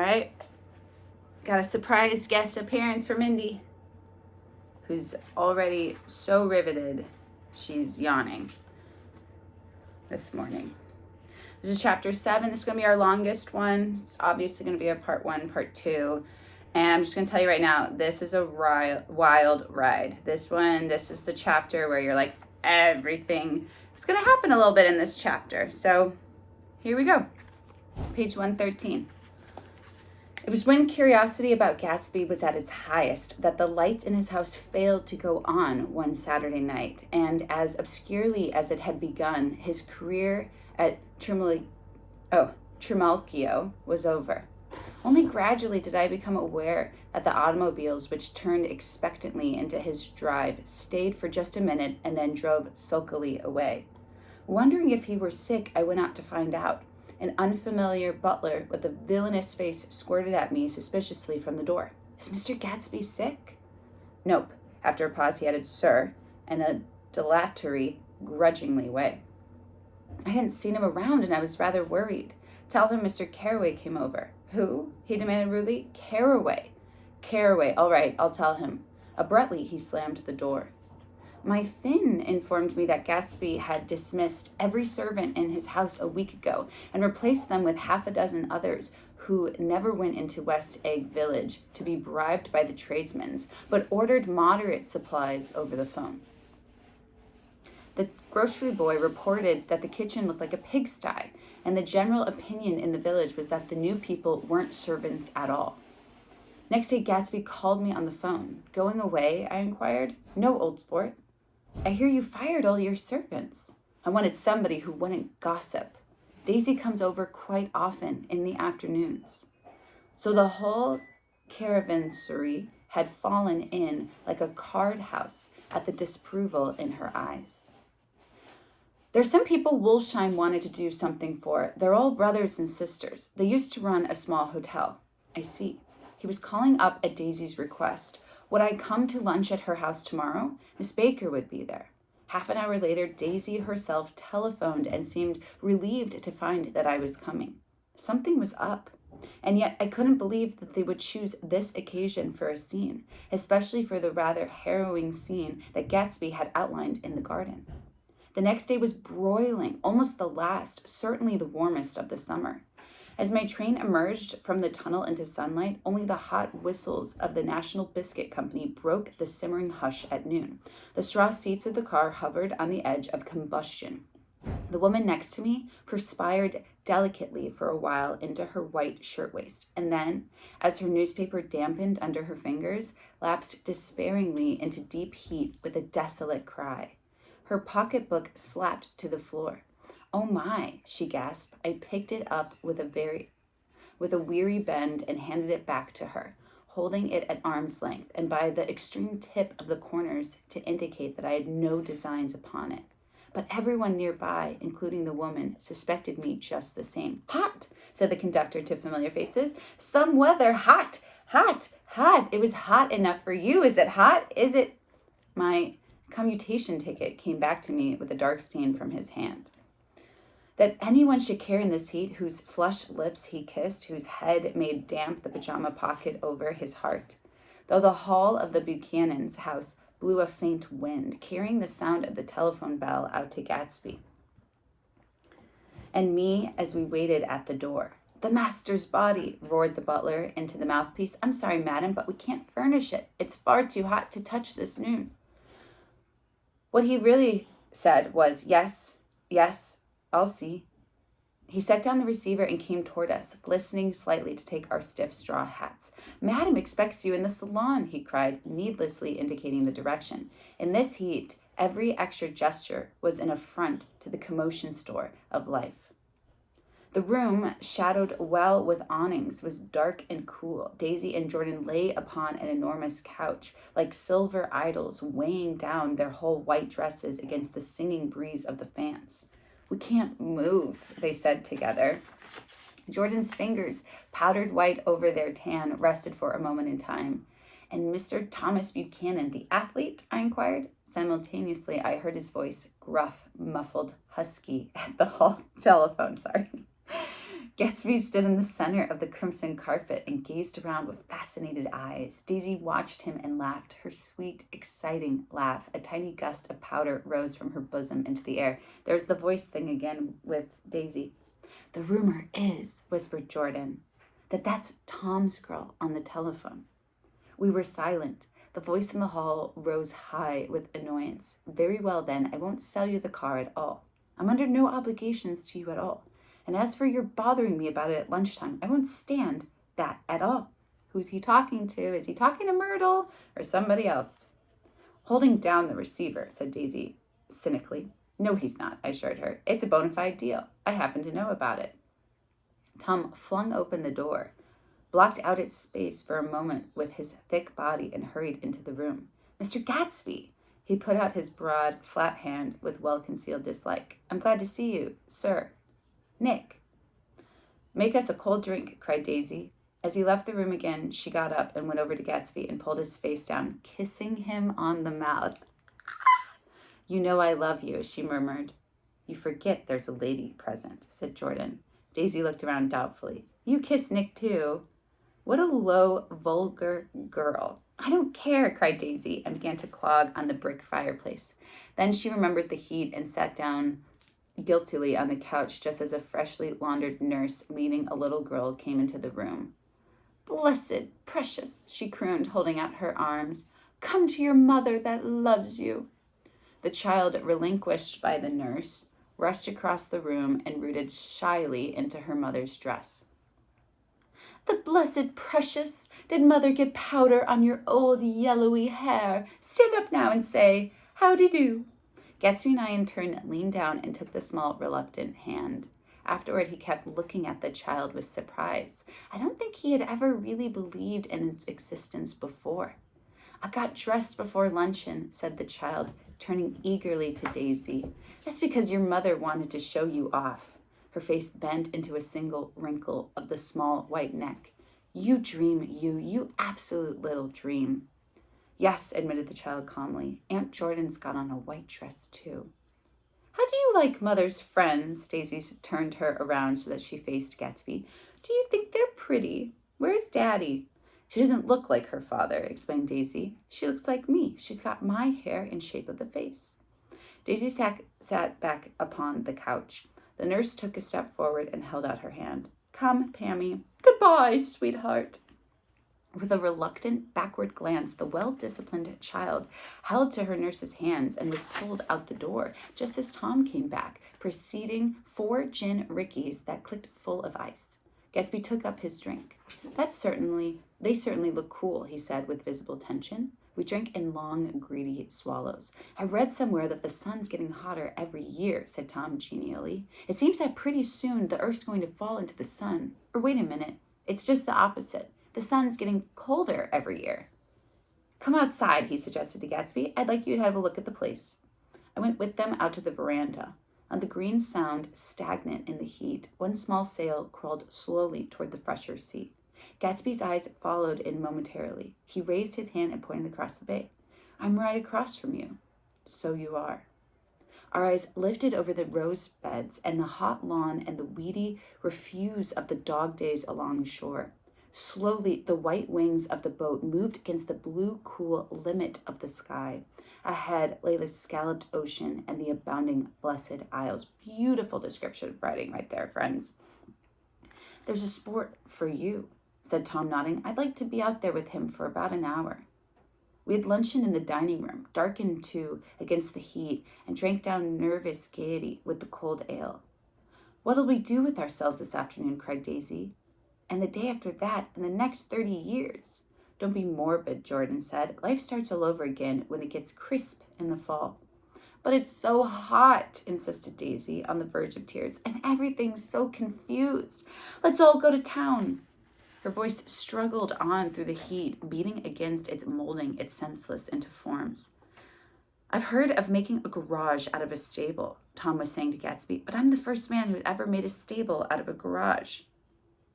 right. Got a surprise guest appearance from Indy, who's already so riveted she's yawning this morning. This is chapter 7. This is going to be our longest one. It's obviously going to be a part 1, part 2. And I'm just going to tell you right now, this is a wild ride. This is the chapter where you're like, everything is going to happen a little bit in this chapter. So here we go. Page 113. It was when curiosity about Gatsby was at its highest that the lights in his house failed to go on one Saturday night, and as obscurely as it had begun, his career at Trimalchio was over. Only gradually did I become aware that the automobiles which turned expectantly into his drive stayed for just a minute and then drove sulkily away. Wondering if he were sick, I went out to find out. An unfamiliar butler with a villainous face squirted at me suspiciously from the door. "Is Mr. Gatsby sick?" "Nope." After a pause, he added, "Sir," in a dilatory, grudgingly way. I hadn't seen him around, and I was rather worried. "Tell him Mr. Carraway came over." "Who?" he demanded rudely. "Carraway." "Carraway. All right, I'll tell him." Abruptly, he slammed the door. My Finn informed me that Gatsby had dismissed every servant in his house a week ago and replaced them with half a dozen others who never went into West Egg Village to be bribed by the tradesmen, but ordered moderate supplies over the phone. The grocery boy reported that the kitchen looked like a pigsty, and the general opinion in the village was that the new people weren't servants at all. Next day, Gatsby called me on the phone. "Going away?" I inquired. "No, old sport." "I hear you fired all your servants." I wanted somebody who wouldn't gossip. Daisy comes over quite often in the afternoons. So the whole caravanserai had fallen in like a card house at the disapproval in her eyes. "There's some people Wolfsheim wanted to do something for. They're all brothers and sisters. They used to run a small hotel." "I see." He was calling up at Daisy's request. Would I come to lunch at her house tomorrow? Miss Baker would be there. Half an hour later, Daisy herself telephoned and seemed relieved to find that I was coming. Something was up. And yet I couldn't believe that they would choose this occasion for a scene, especially for the rather harrowing scene that Gatsby had outlined in the garden. The next day was broiling, almost the last, certainly the warmest of the summer. As my train emerged from the tunnel into sunlight, only the hot whistles of the National Biscuit Company broke the simmering hush at noon. The straw seats of the car hovered on the edge of combustion. The woman next to me perspired delicately for a while into her white shirtwaist, and then, as her newspaper dampened under her fingers, lapsed despairingly into deep heat with a desolate cry. Her pocketbook slapped to the floor. "Oh my," she gasped. I picked it up with a weary bend and handed it back to her, holding it at arm's length and by the extreme tip of the corners to indicate that I had no designs upon it. But everyone nearby, including the woman, suspected me just the same. "Hot," said the conductor to familiar faces. "Some weather. Hot, hot, hot. It was hot enough for you. Is it hot? Is it?" My commutation ticket came back to me with a dark stain from his hand. That anyone should care in this heat, whose flushed lips he kissed, whose head made damp the pajama pocket over his heart. Though the hall of the Buchanan's house blew a faint wind, carrying the sound of the telephone bell out to Gatsby and me as we waited at the door. "The master's body," roared the butler into the mouthpiece. "I'm sorry, madam, but we can't furnish it. It's far too hot to touch this noon." What he really said was, "Yes, yes, I'll see." He set down the receiver and came toward us, glistening slightly to take our stiff straw hats. "Madam expects you in the salon," he cried, needlessly indicating the direction. In this heat, every extra gesture was an affront to the commotion store of life. The room, shadowed well with awnings, was dark and cool. Daisy and Jordan lay upon an enormous couch, like silver idols, weighing down their whole white dresses against the singing breeze of the fans. "We can't move," they said together. Jordan's fingers, powdered white over their tan, rested for a moment in time. "And Mr. Thomas Buchanan, the athlete?" I inquired. Simultaneously, I heard his voice, gruff, muffled, husky, at the hall telephone. Gatsby stood in the center of the crimson carpet and gazed around with fascinated eyes. Daisy watched him and laughed, her sweet, exciting laugh. A tiny gust of powder rose from her bosom into the air. There was the voice thing again with Daisy. "The rumor is," whispered Jordan, "that that's Tom's girl on the telephone." We were silent. The voice in the hall rose high with annoyance. "Very well, then, I won't sell you the car at all. I'm under no obligations to you at all. And as for your bothering me about it at lunchtime, I won't stand that at all. Who's he talking to? Is he talking to Myrtle or somebody else?" "Holding down the receiver," said Daisy cynically. "No, he's not," I assured her. "It's a bona fide deal. I happen to know about it." Tom flung open the door, blocked out its space for a moment with his thick body, and hurried into the room. "Mr. Gatsby!" He put out his broad, flat hand with well-concealed dislike. "I'm glad to see you, sir. Nick." "Make us a cold drink," cried Daisy. As he left the room again, she got up and went over to Gatsby and pulled his face down, kissing him on the mouth. "You know I love you," she murmured. "You forget there's a lady present," said Jordan. Daisy looked around doubtfully. "You kiss Nick too? What a low, vulgar girl." "I don't care," cried Daisy, and began to clog on the brick fireplace. Then she remembered the heat and sat down guiltily on the couch just as a freshly laundered nurse leading a little girl came into the room. "Blessed, precious," she crooned, holding out her arms. "Come to your mother that loves you." The child, relinquished by the nurse, rushed across the room and rooted shyly into her mother's dress. "The blessed precious, did mother get powder on your old yellowy hair? Stand up now and say, 'Howdy-do.'" Gatsby and I in turn leaned down and took the small, reluctant hand. Afterward, he kept looking at the child with surprise. I don't think he had ever really believed in its existence before. "I got dressed before luncheon," said the child, turning eagerly to Daisy. "That's because your mother wanted to show you off." Her face bent into a single wrinkle of the small white neck. "You dream, you absolute little dream." "Yes," admitted the child calmly. "Aunt Jordan's got on a white dress, too." "How do you like mother's friends?" Daisy turned her around so that she faced Gatsby. "Do you think they're pretty? Where's Daddy?" "She doesn't look like her father," explained Daisy. "She looks like me. She's got my hair in shape of the face." Daisy sat back upon the couch. The nurse took a step forward and held out her hand. "Come, Pammy." "Goodbye, sweetheart." With a reluctant, backward glance, the well-disciplined child held to her nurse's hands and was pulled out the door just as Tom came back, preceding 4 gin rickeys that clicked full of ice. Gatsby took up his drink. They certainly look cool," he said with visible tension. We drank in long, greedy swallows. "I read somewhere that the sun's getting hotter every year," said Tom genially. "It seems that pretty soon the Earth's going to fall into the sun. Or wait a minute, it's just the opposite. The sun's getting colder every year." "Come outside," he suggested to Gatsby. "I'd like you to have a look at the place." I went with them out to the veranda. On the green Sound, stagnant in the heat, one small sail crawled slowly toward the fresher sea. Gatsby's eyes followed it momentarily. He raised his hand and pointed across the bay. "I'm right across from you." "So you are." Our eyes lifted over the rose beds and the hot lawn and the weedy refuse of the dog days along shore. Slowly, the white wings of the boat moved against the blue, cool limit of the sky. Ahead lay the scalloped ocean and the abounding Blessed Isles. Beautiful description of writing right there, friends. "There's a sport for you," said Tom, nodding. "I'd like to be out there with him for about an hour." We had luncheon in the dining room, darkened too against the heat, and drank down nervous gaiety with the cold ale. "What'll we do with ourselves this afternoon?" cried Daisy. "And the day after that, and the next 30 years. "Don't be morbid," Jordan said. "Life starts all over again when it gets crisp in the fall." "But it's so hot," insisted Daisy, on the verge of tears, "and everything's so confused. Let's all go to town." Her voice struggled on through the heat, beating against its molding it senseless into forms. "I've heard of making a garage out of a stable," Tom was saying to Gatsby, "but I'm the first man who ever made a stable out of a garage."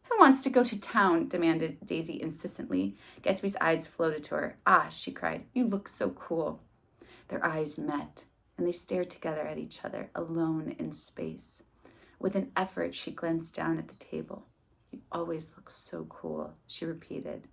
"Who wants to go to town?" demanded Daisy insistently. Gatsby's eyes floated to her. "Ah," she cried, "you look so cool." Their eyes met, and they stared together at each other, alone in space. With an effort, she glanced down at the table. "You always look so cool," she repeated.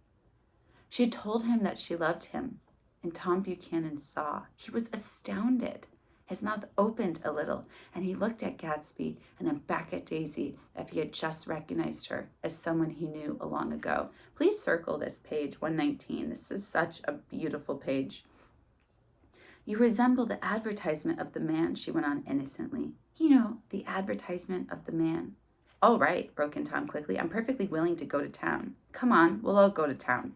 She had told him that she loved him, and Tom Buchanan saw. He was astounded. His mouth opened a little, and he looked at Gatsby and then back at Daisy as if he had just recognized her as someone he knew long ago. Please circle this page, 119. This is such a beautiful page. "You resemble the advertisement of the man," she went on innocently. "You know, the advertisement of the man." "All right," broke in Tom quickly. "I'm perfectly willing to go to town. Come on, we'll all go to town."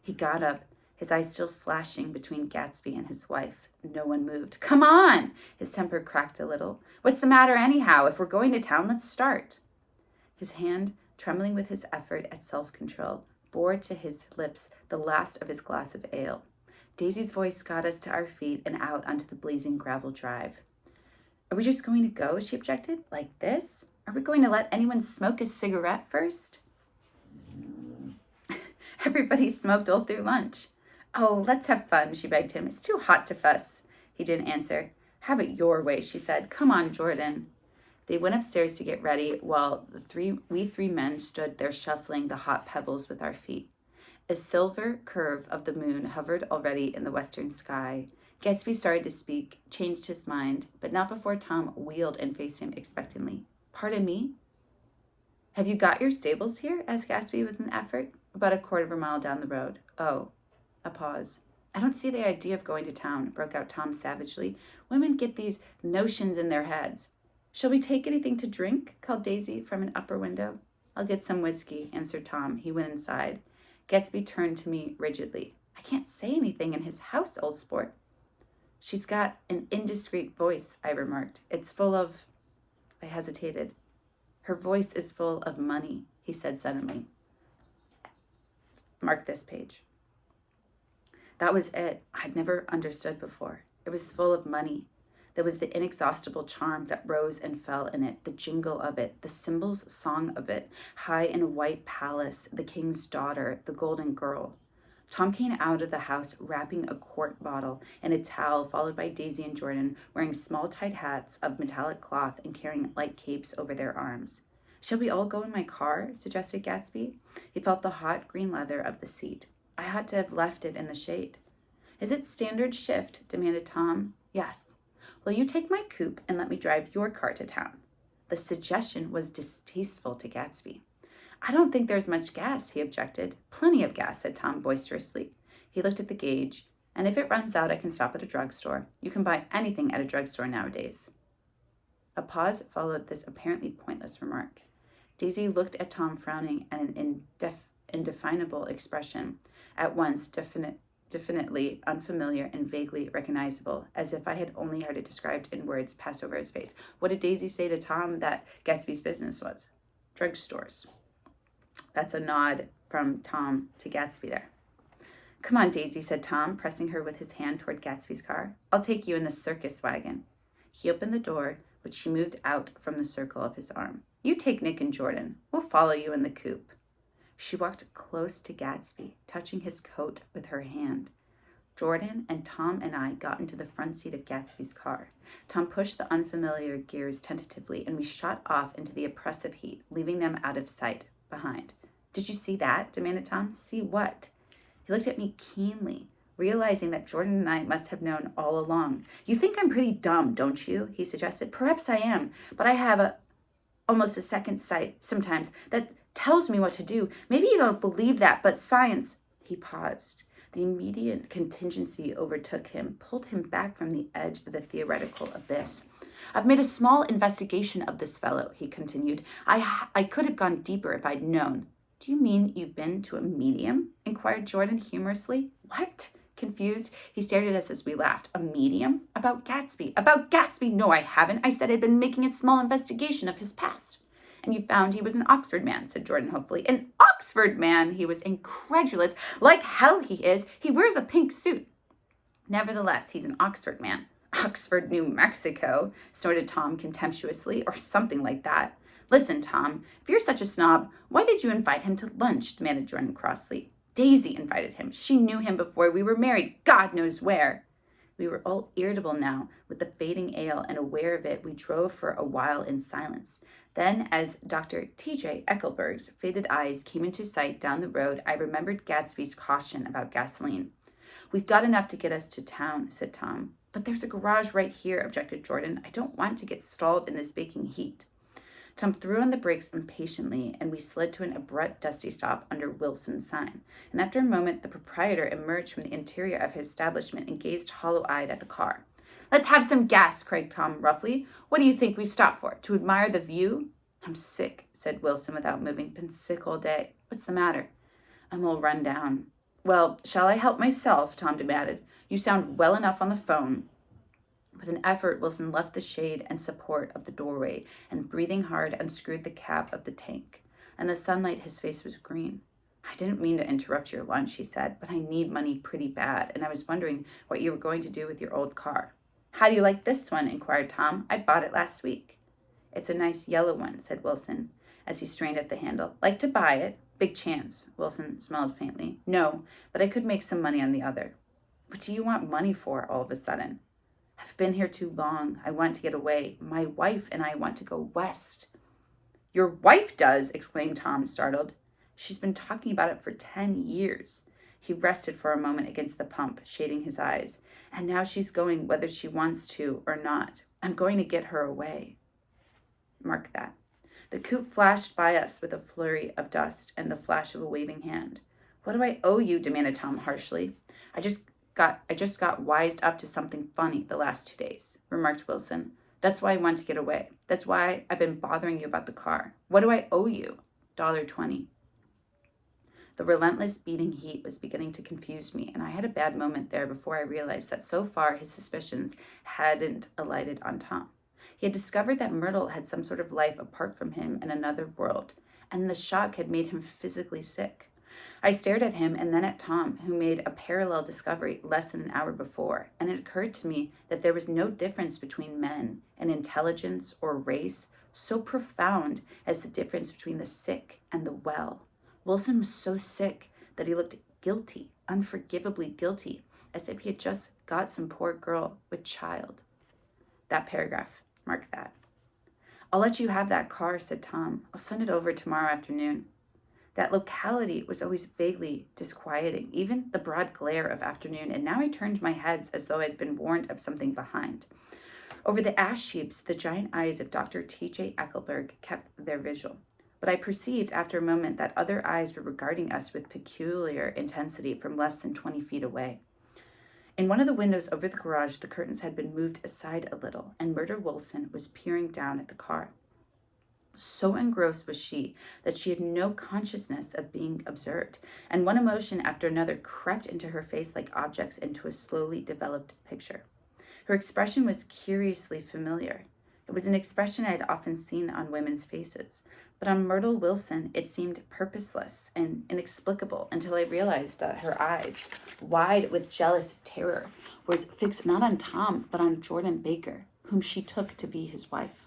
He got up, his eyes still flashing between Gatsby and his wife. No one moved. "Come on!" His temper cracked a little. "What's the matter anyhow? If we're going to town, let's start." His hand, trembling with his effort at self-control, bore to his lips the last of his glass of ale. Daisy's voice got us to our feet and out onto the blazing gravel drive. "Are we just going to go?" she objected. "Like this? Are we going to let anyone smoke a cigarette first?" Everybody smoked all through lunch. "Oh, let's have fun," she begged him. "It's too hot to fuss." He didn't answer. "Have it your way," she said. "Come on, Jordan." They went upstairs to get ready while we three men stood there shuffling the hot pebbles with our feet. A silver curve of the moon hovered already in the western sky. Gatsby started to speak, changed his mind, but not before Tom wheeled and faced him expectantly. "Pardon me?" "Have you got your stables here?" asked Gatsby with an effort. "About a quarter of a mile down the road." "Oh." A pause. "I don't see the idea of going to town," broke out Tom savagely. "Women get these notions in their heads." "Shall we take anything to drink?" called Daisy from an upper window. "I'll get some whiskey," answered Tom. He went inside. Gatsby turned to me rigidly. "I can't say anything in his house, old sport." "She's got an indiscreet voice," I remarked. "It's full of—" I hesitated. "Her voice is full of money," he said suddenly. Mark this page. That was it. I'd never understood before. It was full of money. There was the inexhaustible charm that rose and fell in it, the jingle of it, the symbol's song of it, high in a white palace, the king's daughter, the golden girl. Tom came out of the house wrapping a quart bottle in a towel, followed by Daisy and Jordan, wearing small tight hats of metallic cloth and carrying light capes over their arms. "Shall we all go in my car?" suggested Gatsby. He felt the hot green leather of the seat. I had to have left it in the shade. "Is it standard shift?" demanded Tom. "Yes." "Well, you take my coupe and let me drive your car to town." The suggestion was distasteful to Gatsby. "I don't think there's much gas," he objected. "Plenty of gas," said Tom boisterously. He looked at the gauge. "And if it runs out, I can stop at a drugstore. You can buy anything at a drugstore nowadays." A pause followed this apparently pointless remark. Daisy looked at Tom, frowning at an indefinable expression, at once definitely unfamiliar and vaguely recognizable, as if I had only heard it described in words passed over his face. What did Daisy say to Tom that Gatsby's business was? Drugstores. That's a nod from Tom to Gatsby there. "Come on, Daisy," said Tom, pressing her with his hand toward Gatsby's car. "I'll take you in the circus wagon." He opened the door, but she moved out from the circle of his arm. "You take Nick and Jordan. We'll follow you in the coupe." She walked close to Gatsby, touching his coat with her hand. Jordan and Tom and I got into the front seat of Gatsby's car. Tom pushed the unfamiliar gears tentatively, and we shot off into the oppressive heat, leaving them out of sight behind. "Did you see that?" demanded Tom. "See what?" He looked at me keenly, realizing that Jordan and I must have known all along. "You think I'm pretty dumb, don't you?" he suggested. "Perhaps I am, but I have almost a second sight sometimes that tells me what to do. Maybe you don't believe that, but science—" He paused. The immediate contingency overtook him, pulled him back from the edge of the theoretical abyss. "I've made a small investigation of this fellow," he continued. I could have gone deeper if I'd known." "Do you mean you've been to a medium?" inquired Jordan humorously. "What?" Confused, he stared at us as we laughed. "A medium? About Gatsby." "About Gatsby? No, I haven't. I said I'd been making a small investigation of his past." "And you found he was an Oxford man," said Jordan hopefully. "An Oxford man?" He was incredulous. "Like hell he is. He wears a pink suit." "Nevertheless, he's an Oxford man." "Oxford, New Mexico," snorted Tom contemptuously, "or something like that." "Listen, Tom, if you're such a snob, why did you invite him to lunch?" demanded Jordan crossly. "Daisy invited him. She knew him before we were married, God knows where." We were all irritable now with the fading ale, and aware of it, we drove for a while in silence. Then, as Dr. T.J. Eckelberg's faded eyes came into sight down the road, I remembered Gatsby's caution about gasoline. "We've got enough to get us to town," said Tom. "But there's a garage right here," objected Jordan. "I don't want to get stalled in this baking heat." Tom threw on the brakes impatiently, and we slid to an abrupt dusty stop under Wilson's sign. And after a moment, the proprietor emerged from the interior of his establishment and gazed hollow-eyed at the car. "Let's have some gas," cried Tom roughly. "What do you think we stopped for? To admire the view?" "I'm sick," said Wilson without moving. "Been sick all day." "What's the matter?" "I'm all run down." "Well, shall I help myself?" Tom demanded. "You sound well enough on the phone." With an effort, Wilson left the shade and support of the doorway and, breathing hard, unscrewed the cap of the tank. In the sunlight, his face was green. "I didn't mean to interrupt your lunch," he said, "but I need money pretty bad, and I was wondering what you were going to do with your old car." "How do you like this one?" inquired Tom. "I bought it last week." "It's a nice yellow one," said Wilson, as he strained at the handle. "Like to buy it?" "Big chance," Wilson smiled faintly. "No, but I could make some money on the other." "What do you want money for all of a sudden?" "I've been here too long. I want to get away. My wife and I want to go west." "Your wife does?" exclaimed Tom, startled. "She's been talking about it for 10 years. He rested for a moment against the pump, shading his eyes. "And now she's going whether she wants to or not. I'm going to get her away." Mark that. The coupe flashed by us with a flurry of dust and the flash of a waving hand. "What do I owe you?" demanded Tom harshly. I just got wised up to something funny the last 2 days," remarked Wilson. "That's why I want to get away. That's why I've been bothering you about the car. What do I owe you?" $1.20. The relentless beating heat was beginning to confuse me, and I had a bad moment there before I realized that so far his suspicions hadn't alighted on Tom. He had discovered that Myrtle had some sort of life apart from him in another world, and the shock had made him physically sick. I stared at him and then at Tom, who made a parallel discovery less than an hour before, and it occurred to me that there was no difference between men in intelligence or race so profound as the difference between the sick and the well. Wilson was so sick that he looked guilty, unforgivably guilty, as if he had just got some poor girl with child. That paragraph, mark that. "I'll let you have that car," said Tom. "I'll send it over tomorrow afternoon." That locality was always vaguely disquieting, even the broad glare of afternoon, and now I turned my head as though I had been warned of something behind. Over the ash heaps, the giant eyes of Dr. T.J. Eckelberg kept their vigil, but I perceived after a moment that other eyes were regarding us with peculiar intensity from less than 20 feet away. In one of the windows over the garage, the curtains had been moved aside a little, and Myrtle Wilson was peering down at the car. So engrossed was she that she had no consciousness of being observed, and one emotion after another crept into her face like objects into a slowly developed picture. Her expression was curiously familiar. It was an expression I had often seen on women's faces, but on Myrtle Wilson it seemed purposeless and inexplicable until I realized that her eyes, wide with jealous terror, was fixed not on Tom but on Jordan Baker, whom she took to be his wife.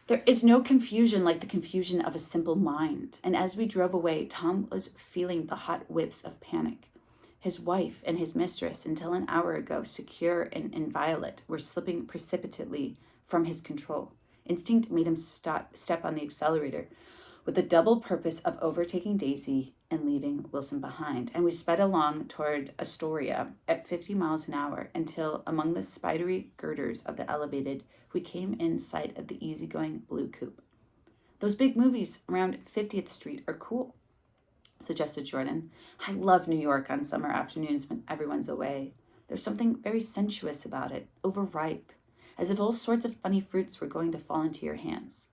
There is no confusion like the confusion of a simple mind, and as we drove away, Tom was feeling the hot whips of panic. His wife and his mistress, until an hour ago secure and inviolate, were slipping precipitately from his control. Instinct made him step on the accelerator with the double purpose of overtaking Daisy and leaving Wilson behind, and we sped along toward Astoria at 50 miles an hour until, among the spidery girders of the elevated, we came in sight of the easygoing blue coupe. "Those big movies around 50th Street are cool," suggested Jordan. "I love New York on summer afternoons when everyone's away. There's something very sensuous about it, overripe, as if all sorts of funny fruits were going to fall into your hands."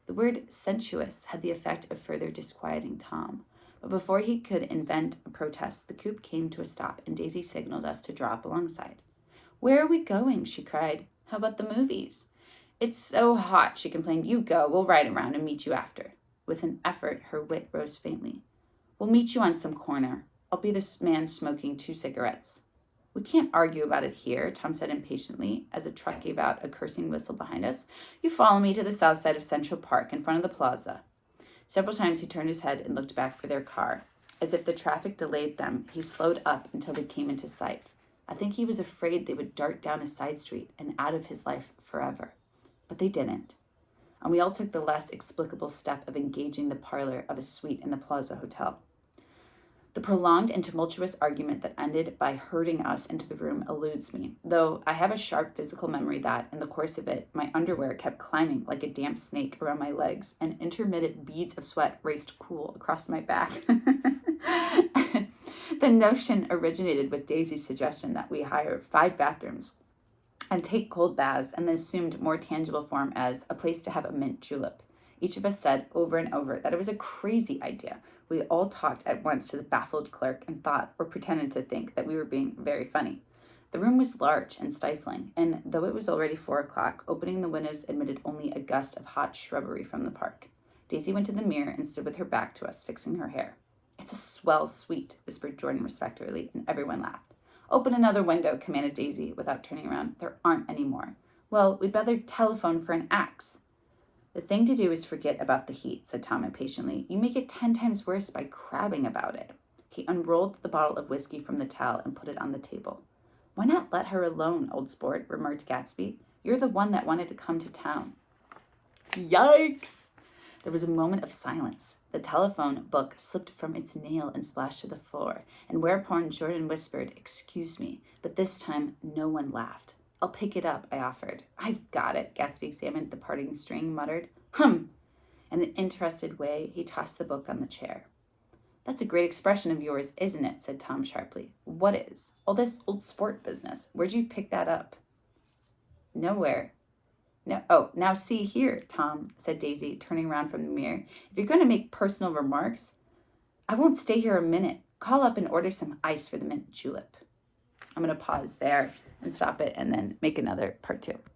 The word sensuous had the effect of further disquieting Tom, but before he could invent a protest, the coupe came to a stop, and Daisy signaled us to drop alongside. "Where are we going?" she cried. "How about the movies?" "It's so hot," she complained. "You go. We'll ride around and meet you after." With an effort, her wit rose faintly. "We'll meet you on some corner. I'll be this man smoking 2 cigarettes. "We can't argue about it here," Tom said impatiently, as a truck gave out a cursing whistle behind us. "You follow me to the south side of Central Park, in front of the plaza." Several times he turned his head and looked back for their car. As if the traffic delayed them, he slowed up until they came into sight. I think he was afraid they would dart down a side street and out of his life forever. But they didn't. And we all took the less explicable step of engaging the parlor of a suite in the Plaza Hotel. The prolonged and tumultuous argument that ended by herding us into the room eludes me, though I have a sharp physical memory that, in the course of it, my underwear kept climbing like a damp snake around my legs, and intermittent beads of sweat raced cool across my back. The notion originated with Daisy's suggestion that we hire 5 bathrooms and take cold baths, and then assumed more tangible form as a place to have a mint julep. Each of us said over and over that it was a crazy idea. We all talked at once to the baffled clerk and thought, or pretended to think, that we were being very funny. The room was large and stifling, and though it was already 4 o'clock, opening the windows admitted only a gust of hot shrubbery from the park. Daisy went to the mirror and stood with her back to us, fixing her hair. "It's a swell suite," whispered Jordan respectfully, and everyone laughed. "Open another window," commanded Daisy, without turning around. "There aren't any more." "Well, we'd better telephone for an axe." "The thing to do is forget about the heat," said Tom impatiently. "You make it 10 times worse by crabbing about it." He unrolled the bottle of whiskey from the towel and put it on the table. "Why not let her alone, old sport?" remarked Gatsby. "You're the one that wanted to come to town." Yikes! There was a moment of silence. The telephone book slipped from its nail and splashed to the floor, and whereupon Jordan whispered, "Excuse me," but this time no one laughed. "I'll pick it up," I offered. "I've got it," Gatsby examined the parting string, muttered. "Hum!" In an interested way, he tossed the book on the chair. "That's a great expression of yours, isn't it?" said Tom sharply. "What is? All this old sport business. Where'd you pick that up?" "Nowhere." "No, oh, now see here, Tom," said Daisy, turning around from the mirror. "If you're going to make personal remarks, I won't stay here a minute. Call up and order some ice for the mint julep." I'm going to pause there and stop it and then make another part 2.